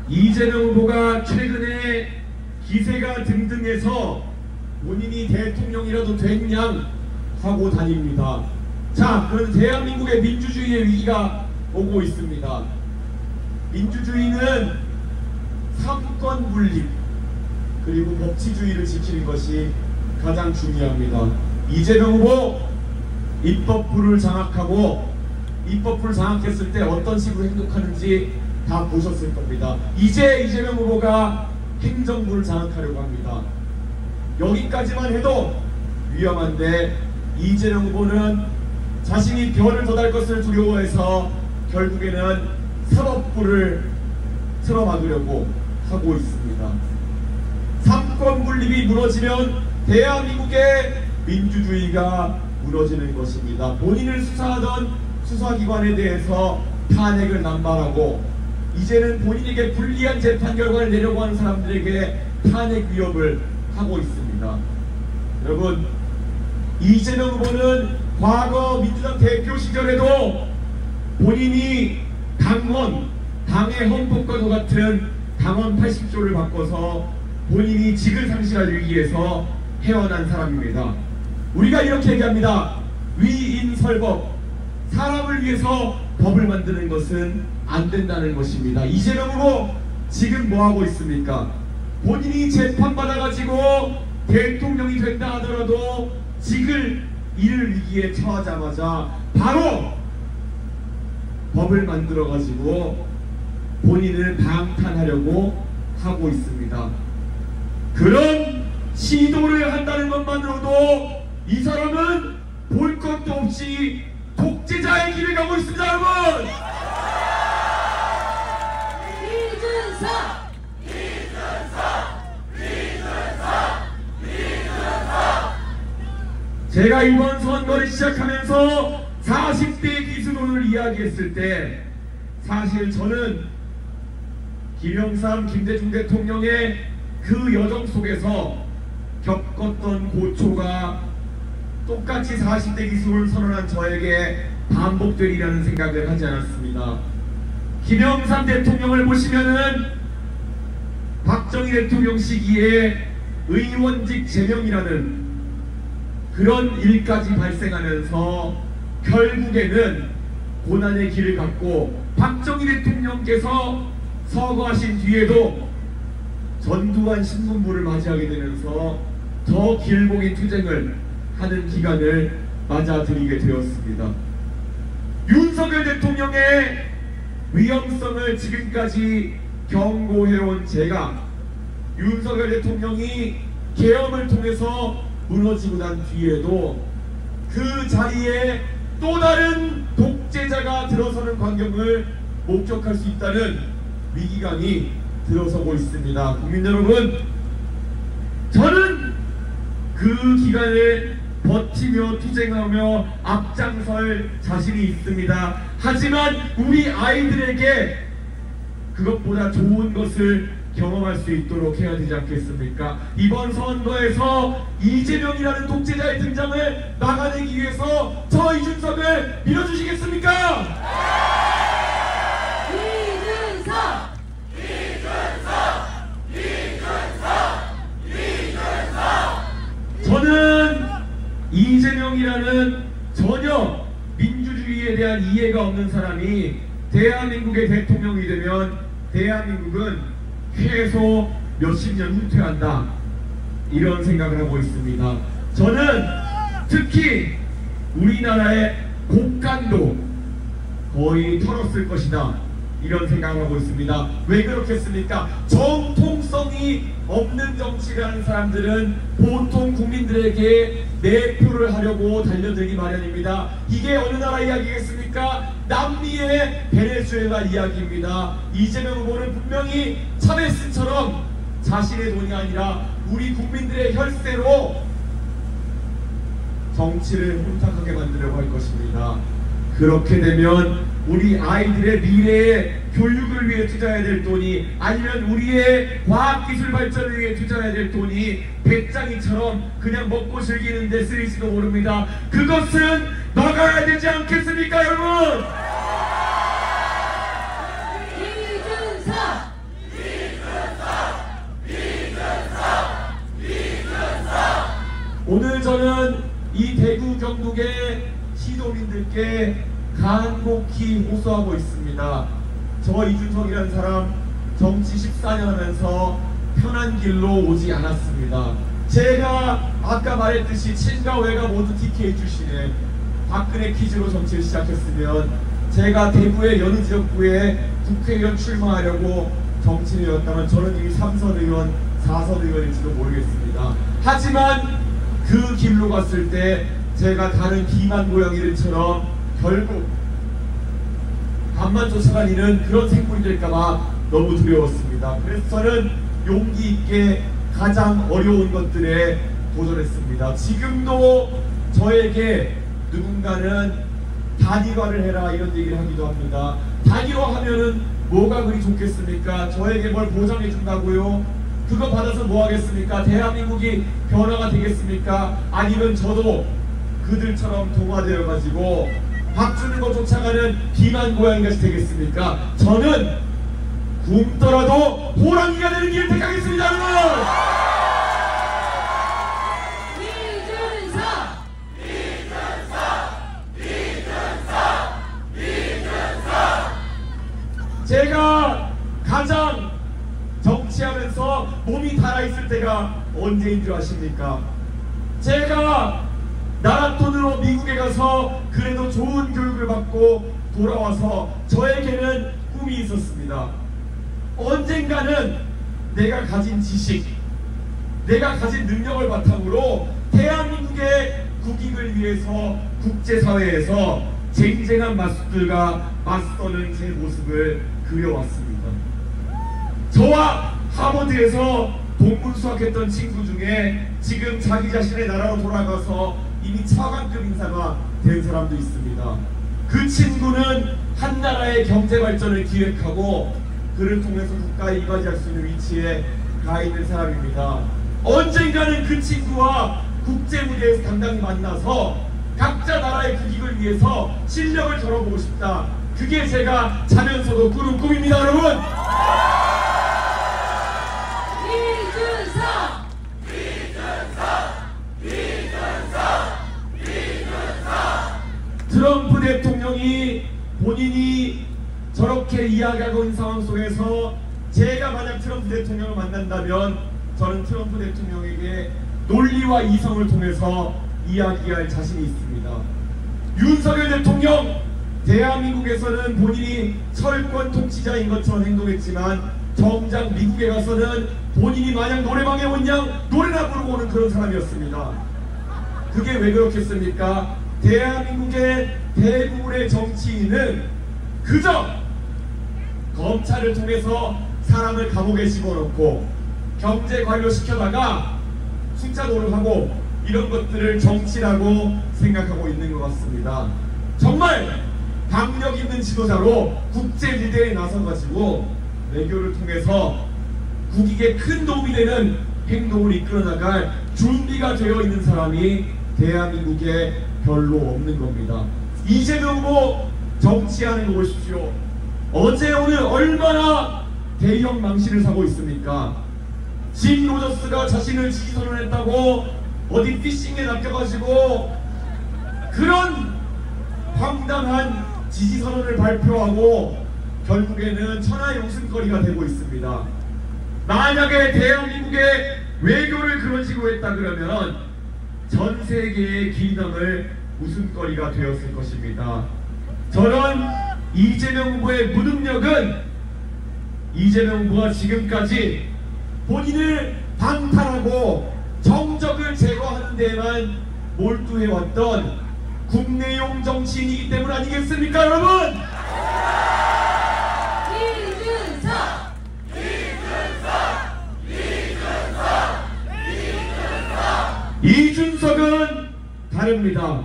이재명 후보가 최근에 기세가 등등해서 본인이 대통령이라도 됐냐 하고 다닙니다. 자, 그럼 대한민국의 민주주의의 위기가 오고 있습니다. 민주주의는 삼권 분립 그리고 법치주의를 지키는 것이 가장 중요합니다. 이재명 후보 입법부를 장악하고 입법부를 장악했을 때 어떤 식으로 행동하는지 다 보셨을 겁니다. 이제 이재명 후보가 행정부를 장악하려고 합니다. 여기까지만 해도 위험한데 이재명 후보는 자신이 별을 더 달 것을 두려워해서 결국에는 사법부를 틀어막으려고 하고 있습니다. 삼권 분립이 무너지면 대한민국의 민주주의가 무너지는 것입니다. 본인을 수사하던 수사기관에 대해서 탄핵을 남발하고 이제는 본인에게 불리한 재판 결과를 내려고 하는 사람들에게 탄핵 위협을 하고 있습니다. 여러분, 이재명 후보는 과거 민주당 대표 시절에도 본인이 당의 헌법과도 같은 당헌 80조를 바꿔서 본인이 직을 상실하기 위해서 해어난 사람입니다. 우리가 이렇게 얘기합니다. 위인설법, 사람을 위해서 법을 만드는 것은 안 된다는 것입니다. 이재명 후보 지금 뭐하고 있습니까? 본인이 재판받아가지고 대통령이 된다 하더라도 직을 잃을 위기에 처하자마자 바로 법을 만들어가지고 본인을 방탄하려고 하고 있습니다. 그런 시도를 한다는 것만으로도 이 사람은 볼 것도 없이 독재자의 길을 가고 있습니다, 여러분! 제가 이번 선거를 시작하면서 40대 기수론을 이야기했을 때 사실 저는 김영삼, 김대중 대통령의 그 여정 속에서 겪었던 고초가 똑같이 40대 기수를 선언한 저에게 반복되리라는 생각을 하지 않았습니다. 김영삼 대통령을 보시면은 박정희 대통령 시기에 의원직 제명이라는 그런 일까지 발생하면서 결국에는 고난의 길을 갔고 박정희 대통령께서 서거하신 뒤에도 전두환 신군부를 맞이하게 되면서 더 길고 긴 투쟁을 하는 기간을 맞아들이게 되었습니다. 윤석열 대통령의 위험성을 지금까지 경고해온 제가 윤석열 대통령이 계엄을 통해서 무너지고 난 뒤에도 그 자리에 또 다른 독재자가 들어서는 광경을 목격할 수 있다는 위기감이 들어서고 있습니다. 국민 여러분, 저는 그 기간을 버티며 투쟁하며 앞장설 자신이 있습니다. 하지만 우리 아이들에게 그것보다 좋은 것을 경험할 수 있도록 해야 되지 않겠습니까? 이번 선거에서 이재명이라는 독재자의 등장을 막아내기 위해서 저 이준석을 밀어주시겠습니까? 이준석! 저는 이재명이라는 전혀 민주주의에 대한 이해가 없는 사람이 대한민국의 대통령이 되면 대한민국은 최소 몇십 년 후퇴한다, 이런 생각을 하고 있습니다. 저는 특히 우리나라의 곡간도 거의 털었을 것이다, 이런 생각을 하고 있습니다. 왜 그렇겠습니까? 정통성이 없는 정치를 하는 사람들은 보통 국민들에게 내표를 하려고 달려들기 마련입니다. 이게 어느 나라 이야기겠습니까? 남미의 베네수엘라 이야기입니다. 이재명 후보는 분명히 차베스처럼 자신의 돈이 아니라 우리 국민들의 혈세로 정치를 혼탁하게 만들려고 할 것입니다. 그렇게 되면 우리 아이들의 미래의 교육을 위해 투자해야 될 돈이, 아니면 우리의 과학기술 발전을 위해 투자해야 될 돈이 배짱이처럼 그냥 먹고 즐기는 데 쓰일지도 모릅니다. 그것은 막아야 되지 않겠습니까, 여러분? 오늘 저는 이 대구 경북의 시도민들께 간곡히 호소하고 있습니다. 저 이준석이라는 사람 정치 14년 하면서 편한 길로 오지 않았습니다. 제가 아까 말했듯이 친가 외가 모두 TK 출신에 박근혜 퀴즈로 정치를 시작했으면 제가 대구의 여느 지역구에 국회의원 출마하려고 정치를 해왔다면 저는 이미 3선 의원, 4선 의원일지도 모르겠습니다. 하지만 그 길로 갔을 때 제가 다른 기만 고양이들처럼 결국 앞만 쫓아간 일은 그런 생물이 될까봐 너무 두려웠습니다. 그래서 저는 용기 있게 가장 어려운 것들에 도전했습니다. 지금도 저에게 누군가는 단일화를 해라 이런 얘기를 하기도 합니다. 단일화하면은 뭐가 그리 좋겠습니까? 저에게 뭘 보장해 준다고요? 그거 받아서 뭐 하겠습니까? 대한민국이 변화가 되겠습니까? 아니면 저도 그들처럼 동화되어 가지고 밥 주는 거 쫓아가는 기만 고양이같이 되겠습니까? 저는 굶더라도 호랑이가 되는 길을 택하겠습니다, 여러분! 제가 가장 정치하면서 몸이 달아있을 때가 언제인 줄 아십니까? 제가 나라 돈으로 미국에 가서 그래도 좋은 교육을 받고 돌아와서 저에게는 꿈이 있었습니다. 언젠가는 내가 가진 지식, 내가 가진 능력을 바탕으로 대한민국의 국익을 위해서 국제사회에서 쟁쟁한 마수들과 맞서는 제 모습을 그려왔습니다. 저와 하버드에서 동문수학했던 친구 중에 지금 자기 자신의 나라로 돌아가서 이미 차관급 인사가 된 사람도 있습니다. 그 친구는 한 나라의 경제 발전을 기획하고 그를 통해서 국가에 이바지할 수 있는 위치에 가 있는 사람입니다. 언젠가는 그 친구와 국제 무대에서 당당히 만나서 각자 나라의 국익을 위해서 실력을 겨뤄보고 싶다. 그게 제가 자면서도 꾸는 꿈입니다, 여러분. 트럼프 대통령이 본인이 저렇게 이야기하고 있는 상황 속에서 제가 만약 트럼프 대통령을 만난다면 저는 트럼프 대통령에게 논리와 이성을 통해서 이야기할 자신이 있습니다. 윤석열 대통령, 대한민국에서는 본인이 철권 통치자인 것처럼 행동했지만 정작 미국에 가서는 본인이 마냥 노래방에 온 양 노래나 부르고 오는 그런 사람이었습니다. 그게 왜 그렇겠습니까? 대한민국의 대부분의 정치인은 그저 검찰을 통해서 사람을 감옥에 집어넣고 경제 관료시켜다가 숫자 노름하고 이런 것들을 정치라고 생각하고 있는 것 같습니다. 정말 박력 있는 지도자로 국제 무대에 나서가지고 외교를 통해서 국익에 큰 도움이 되는 행동을 이끌어나갈 준비가 되어 있는 사람이 대한민국에 별로 없는 겁니다. 이재명 후보 정치하는 거 보십시오. 어제 오늘 얼마나 대형 망신을 사고 있습니까? 짐 로저스가 자신을 지지선언했다고 어디 피싱에 낚여가지고 그런 황당한 지지선언을 발표하고 결국에는 천하의 웃음거리가 되고 있습니다. 만약에 대한민국의 외교를 그런 식으로 했다 그러면 전 세계의 기념을 웃음거리가 되었을 것입니다. 저는 이재명 후보의 무능력은 이재명 후보가 지금까지 본인을 방탄하고 정적을 제거하는 데에만 몰두해왔던 국내용 정치인이기 때문 아니겠습니까, 여러분? 이준석은 다릅니다.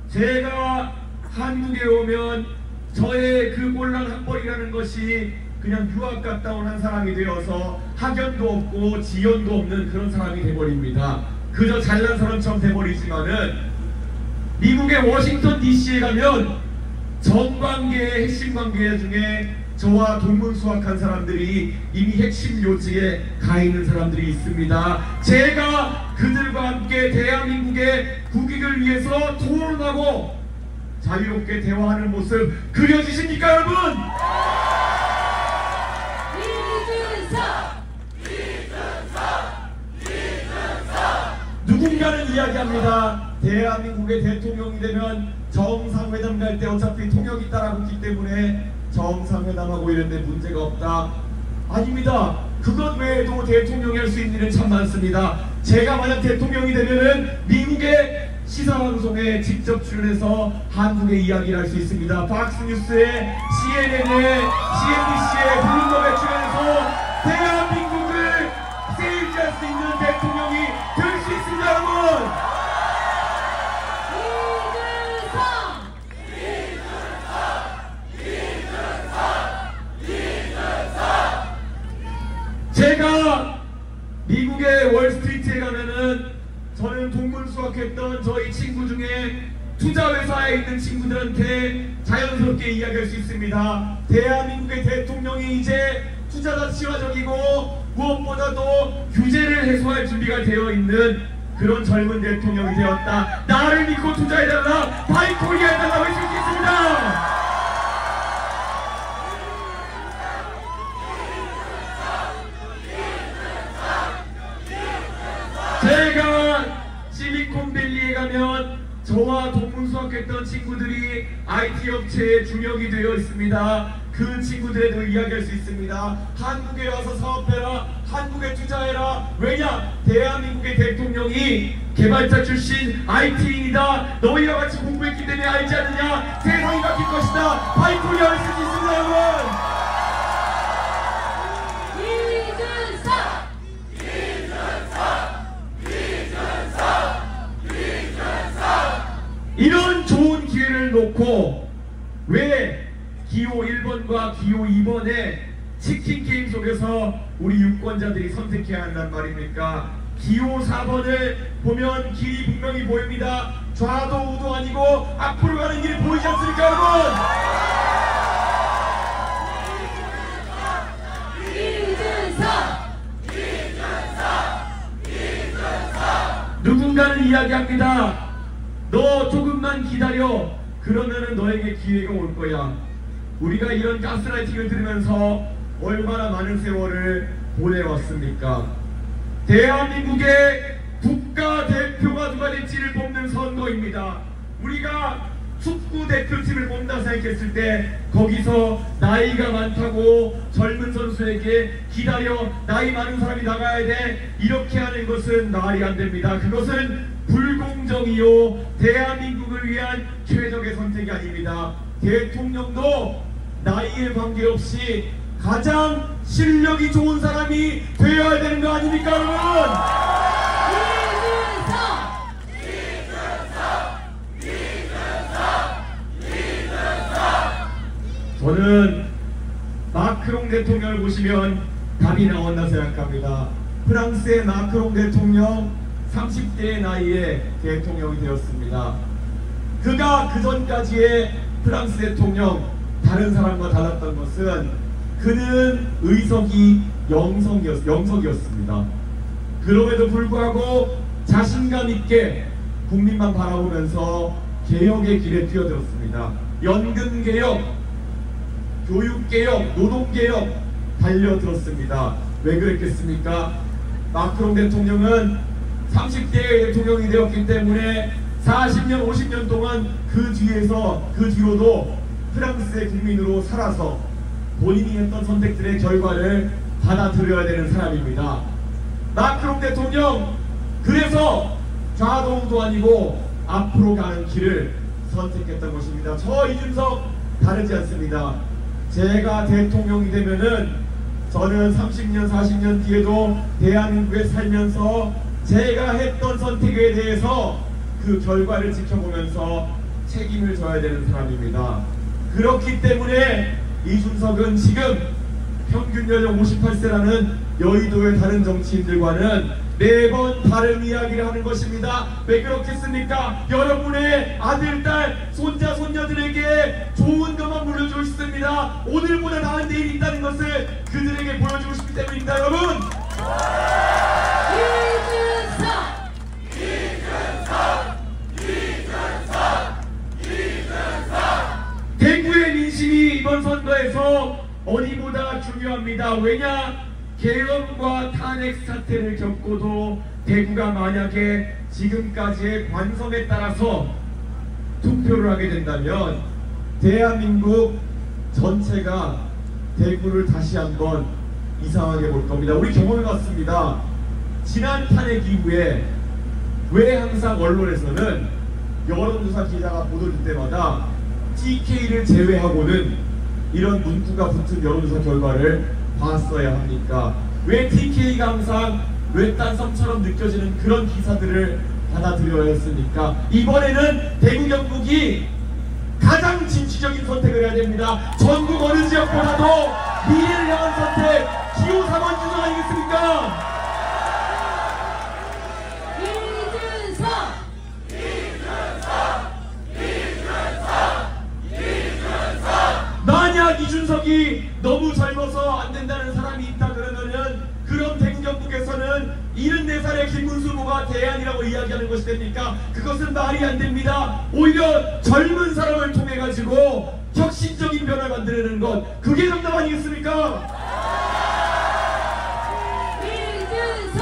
제가 한국에 오면 저의 그 곤란 학벌이라는 것이 그냥 유학 갔다 온 한 사람이 되어서 학연도 없고 지연도 없는 그런 사람이 돼버립니다. 그저 잘난 사람처럼 돼버리지만은 미국의 워싱턴 DC에 가면 정관계의 핵심 관계 중에 저와 동문수학한 사람들이 이미 핵심 요직에 가 있는 사람들이 있습니다. 제가 그들과 함께 대한민국의 국익을 위해서 토론하고 자유롭게 대화하는 모습 그려지십니까, 여러분? 누군가는 이야기합니다. 대한민국의 대통령이 되면 정상회담 갈 때 어차피 통역이 따라붙기 때문에 정상회담하고 이런데 문제가 없다. 아닙니다. 그것 외에도 대통령이 할 수 있는 일은 참 많습니다. 제가 만약 대통령이 되면은 미국의 시사방송에 직접 출연해서 한국의 이야기를 할 수 있습니다. 박스뉴스에, CNN에, CNBC에, 블룸버그에 출연해서 대한민국을 세일즈할 수 있는 대통령이 될 수 있습니다, 여러분! 제가 미국의 월스트리트에 가면은 저는 동문수학했던 저희 친구 중에 투자회사에 있는 친구들한테 자연스럽게 이야기할 수 있습니다. 대한민국의 대통령이 이제 투자자 친화적이고 무엇보다도 규제를 해소할 준비가 되어 있는 그런 젊은 대통령이 되었다. 나를 믿고 투자해달라, 바이코리아 해달라 외칠 수 있습니다. 제가 실리콘밸리에 가면 저와 동문수학했던 친구들이 IT 업체에 중역이 되어 있습니다. 그 친구들에도 이야기할 수 있습니다. 한국에 와서 사업해라, 한국에 투자해라. 왜냐? 대한민국의 대통령이 개발자 출신 IT인이다. 너희와 같이 공부했기 때문에 알지 않느냐? 세상이 바뀔 것이다. 파이프를 열 수 있습니다, 여러분. 이런 좋은 기회를 놓고 왜 기호 1번과 기호 2번의 치킨 게임 속에서 우리 유권자들이 선택해야 한단 말입니까? 기호 4번을 보면 길이 분명히 보입니다. 좌도 우도 아니고 앞으로 가는 길이 보이지 않습니까, 여러분? 누군가는 이야기합니다. 너 조금만 기다려. 그러면은 너에게 기회가 올 거야. 우리가 이런 가스라이팅을 들으면서 얼마나 많은 세월을 보내왔습니까? 대한민국의 국가대표가 누가 될지를 뽑는 선거입니다. 우리가 축구 대표팀을 뽑는다 생각했을 때 거기서 나이가 많다고 젊은 선수에게 기다려, 나이 많은 사람이 나가야 돼, 이렇게 하는 것은 말이 안 됩니다. 그것은 불공정이요 대한민국을 위한 최적의 선택이 아닙니다. 대통령도 나이에 관계없이 가장 실력이 좋은 사람이 되어야 되는 거 아닙니까, 여러분? 저는 마크롱 대통령을 보시면 답이 나온다 생각합니다. 프랑스의 마크롱 대통령 30대의 나이에 대통령이 되었습니다. 그가 그 전까지의 프랑스 대통령 다른 사람과 달랐던 것은 그는 의석이 영석이었습니다. 그럼에도 불구하고 자신감 있게 국민만 바라보면서 개혁의 길에 뛰어들었습니다. 연금개혁, 교육개혁, 노동개혁 달려들었습니다. 왜 그랬겠습니까? 마크롱 대통령은 30대의 대통령이 되었기 때문에 40년, 50년 동안 그 뒤로도 프랑스의 국민으로 살아서 본인이 했던 선택들의 결과를 받아들여야 되는 사람입니다. 마크롱 대통령, 그래서 좌도우도 아니고 앞으로 가는 길을 선택했던 것입니다. 저 이준석 다르지 않습니다. 제가 대통령이 되면은 저는 30년, 40년 뒤에도 대한민국에 살면서 제가 했던 선택에 대해서 그 결과를 지켜보면서 책임을 져야 되는 사람입니다. 그렇기 때문에 이준석은 지금 평균 연령 58세라는 여의도의 다른 정치인들과는 매번 다른 이야기를 하는 것입니다. 왜 그렇겠습니까? 여러분의 아들, 딸, 손자, 손녀들에게 좋은 것만 물려주고 싶습니다. 오늘보다 나은 내일이 있다는 것을 그들에게 보여주고 싶기 때문입니다, 여러분! 대구의 민심이 이번 선거에서 어디보다 중요합니다. 왜냐? 계엄과 탄핵 사태를 겪고도 대구가 만약에 지금까지의 관성에 따라서 투표를 하게 된다면 대한민국 전체가 대구를 다시 한번 이상하게 볼 겁니다. 우리 경험해 봤습니다. 지난 탄핵 이후에 왜 항상 언론에서는 여론조사 기자가 보도될 때마다 TK를 제외하고는 이런 문구가 붙은 여론조사 결과를 봤어야 합니까? 왜 TK가 항상 외딴 섬처럼 느껴지는 그런 기사들을 받아들여야 했습니까? 이번에는 대구 경북이 가장 진취적인 선택을 해야 됩니다. 전국 어느 지역보다도 미래를 향한 선택, 기호 4번 주장 아니겠습니까? 만약 이준석이 너무 젊어서 안 된다는 사람이 있다 그러면은 그럼 대구 경북에서는 74살의 김문수 후보가 대안이라고 이야기하는 것이 됩니까? 그것은 말이 안 됩니다. 오히려 젊은 사람을 통해 가지고 혁신적인 변화를 만들어내는 것, 그게 정답 아니겠습니까? 이준석!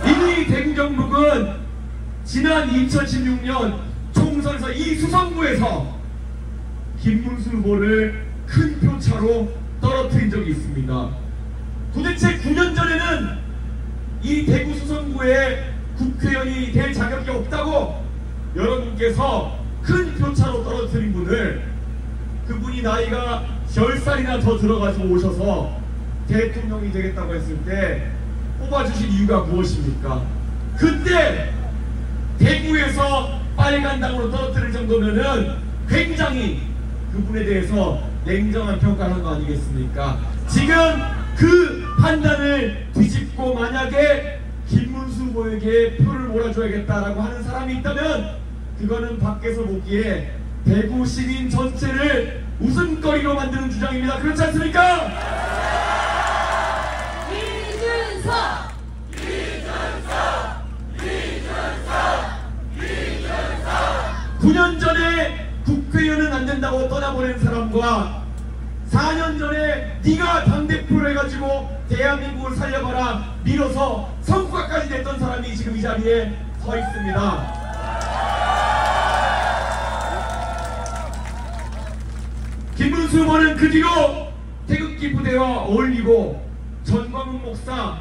이미 대구 경북은 지난 2016년 총선에서 이 수성구에서 김문수 후보를 큰 표차로 떨어뜨린 적이 있습니다. 도대체 9년 전에는 이 대구 수성구에 국회의원이 될 자격이 없다고 여러분께서 큰 표차로 떨어뜨린 분을, 그분이 나이가 10살이나 더 들어가서 오셔서 대통령이 되겠다고 했을 때 뽑아주신 이유가 무엇입니까? 그때 대구에서 빨간당으로 떨어뜨릴 정도면은 굉장히 그분에 대해서 냉정한 평가를 한 거 아니겠습니까? 지금 그 판단을 뒤집고 만약에 김문수 후보에게 표를 몰아줘야겠다라고 하는 사람이 있다면 그거는 밖에서 보기에 대구 시민 전체를 웃음거리로 만드는 주장입니다. 그렇지 않습니까? 이준석! 9년 전에 국회의원은 안 된다고 떠나보낸 사람과 4년 전에 네가 당대표를 해가지고 대한민국을 살려봐라 밀어서 선거까지 냈던 사람이 지금 이 자리에 서 있습니다. 김문수 후보는 그 뒤로 태극기 부대와 어울리고 전광훈 목사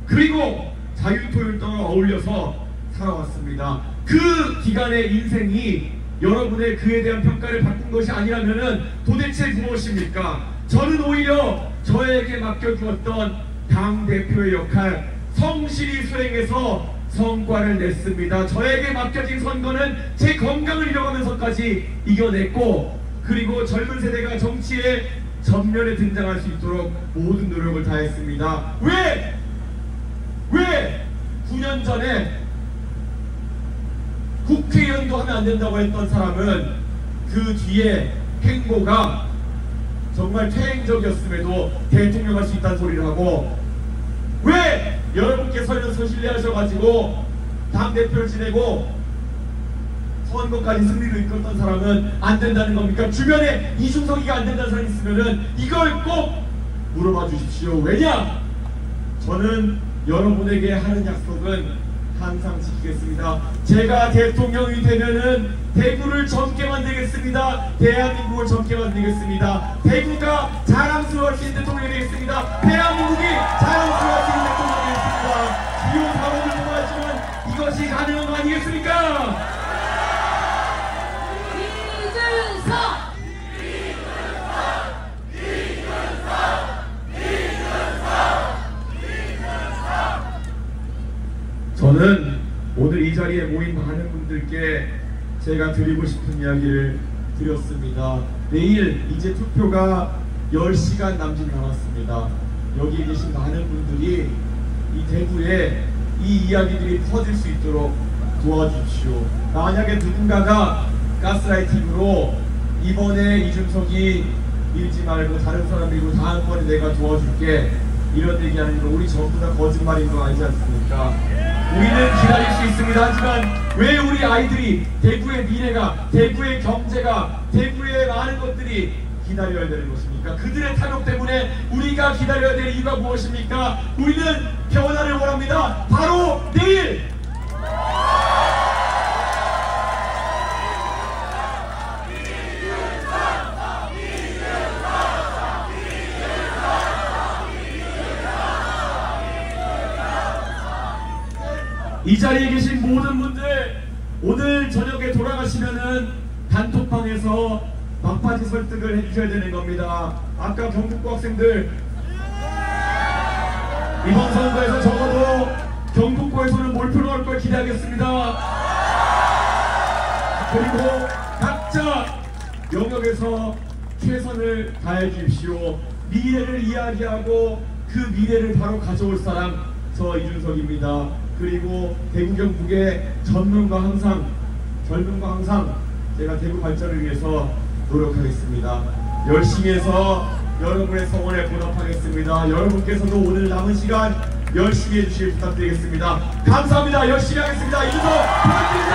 그리고 자유통일당과 어울려서 살아왔습니다. 그 기간의 인생이 여러분의 그에 대한 평가를 바꾼 것이 아니라면은 도대체 무엇입니까? 저는 오히려 저에게 맡겨주었던 당대표의 역할 성실히 수행해서 성과를 냈습니다. 저에게 맡겨진 선거는 제 건강을 잃어가면서까지 이겨냈고, 그리고 젊은 세대가 정치에 전면에 등장할 수 있도록 모든 노력을 다했습니다. 왜 9년 전에 국회의원도 하면 안 된다고 했던 사람은 그 뒤에 행보가 정말 퇴행적이었음에도 대통령 할 수 있다는 소리를 하고, 왜 여러분께서는 서실례하셔가지고 당대표를 지내고 선거까지 승리를 이끌었던 사람은 안 된다는 겁니까? 주변에 이준석이가 안 된다는 사람이 있으면은 이걸 꼭 물어봐 주십시오. 왜냐? 저는 여러분에게 하는 약속은 항상 지키겠습니다. 제가 대통령이 되면은 대구를 젊게 만들겠습니다. 대한민국을 젊게 만들겠습니다. 대구가 자랑스러워할 수 있는 대통령이 되겠습니다. 대한민국이 자랑스러워할 수 있는 대통령이 되겠습니다. 비록 발언을 통하지만 이것이 가능한 거 아니겠습니까? 저는 오늘 이 자리에 모인 많은 분들께 제가 드리고 싶은 이야기를 드렸습니다. 내일 이제 투표가 10시간 남짓 남았습니다. 여기 계신 많은 분들이 이 대구에 이 이야기들이 퍼질 수 있도록 도와주십시오. 만약에 누군가가 가스라이팅으로 이번에 이준석이 밀지 말고 다른 사람 밀고 다음번에 내가 도와줄게 이런 얘기하는 거 우리 전부 다 거짓말인 거 알지 않습니까? 우리는 기다릴 수 있습니다. 하지만 왜 우리 아이들이 대구의 미래가, 대구의 경제가, 대구의 많은 것들이 기다려야 되는 것입니까? 그들의 탐욕 때문에 우리가 기다려야 될 이유가 무엇입니까? 우리는 변화를 원합니다. 바로 내일! 이 자리에 계신 모든 분들 오늘 저녁에 돌아가시면은 단톡방에서 막바지 설득을 해주셔야 되는 겁니다. 아까 경북고 학생들 이번 선거에서 적어도 경북고에서는 몰표로 할 걸 기대하겠습니다. 그리고 각자 영역에서 최선을 다해 주십시오. 미래를 이야기하고 그 미래를 바로 가져올 사람 저 이준석입니다. 그리고 대구 경북의 젊은 거 항상 제가 대구 발전을 위해서 노력하겠습니다. 열심히 해서 여러분의 성원에 보답하겠습니다. 여러분께서도 오늘 남은 시간 열심히 해주시길 부탁드리겠습니다. 감사합니다. 열심히 하겠습니다. 이준석 부탁드립니다.